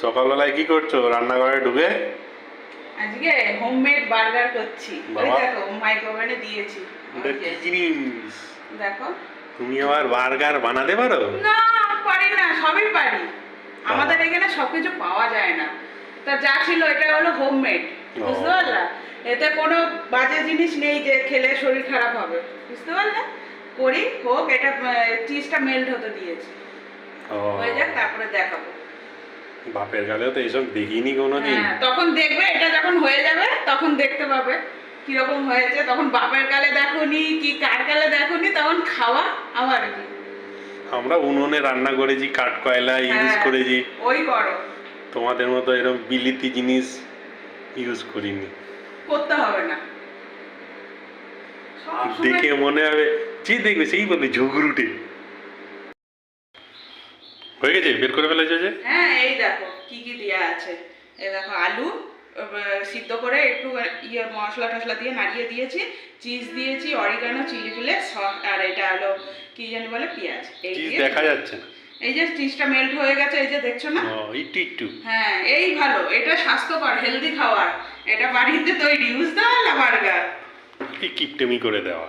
সকালবেলায় কি করছো রান্নাঘরে ঢুকে? আজকে হোমমেড বার্গার করছি। ওই দেখো মাইক্রোওভেনে দিয়েছি। এটা কি জিনিস? দেখো তুমি আবার বার্গার বানাতে পারো? না, পারি না, সবই পারি। আমাদের এখানে সবকিছু পাওয়া যায় না। তা যা ছিল এটা হলো হোমমেড, বুঝতে পারলা? এতে কোনো বাজে জিনিস নেই যে খেলে শরীর খারাপ হবে, বুঝতে পারলে? করি হোক, এটা চিজটা মেল্ট হতে দিয়েছি, হয়ে যাক তারপরে দেখাবো। বাপের গালেও তো এইসব দেখিনি কোনোদিন। হ্যাঁ, তখন দেখবে, এটা যখন হয়ে যাবে তখন দেখতে পাবে কিরকম হয়েছে। তখন বাপের গালে দেখোনি কি কার গালে দেখোনি, তখন খাওয়া আবার কি। আমরা উনুনে রান্না করেছি, কাঠ কয়লা ইউজ করেছি। ওই করো, তোমাদের মতো এরকম বিলিতি জিনিস ইউজ করিনি। করতে হবে না। দেখে মনে হবে যে দেখবে সেই বলবে ঝগড়ুটে হয়ে গেছে, বের করে ফেলেছে যে। হ্যাঁ, এই দেখো কি কি দেওয়া আছে। এই দেখো আলু সিদ্ধ করে একটু মশলা টশলা দিয়ে নাড়িয়ে দিয়েছি, চিজ দিয়েছি, অরিগানো, চিলি ফ্লেক্স, আর এটা হলো কি জানি বলে পেঁয়াজ। এই চিজ দেখা যাচ্ছে না, এই যে চিজটা মেল্ট হয়ে গেছে, এই যে দেখছো না? একটু। হ্যাঁ, এই ভালো, এটা স্বাস্থ্যকর হেলদি খাবার, এটা বাড়িতে তৈরি, বুঝতে পারলা? বার্গার কি কিপটেমি করে দেওয়া।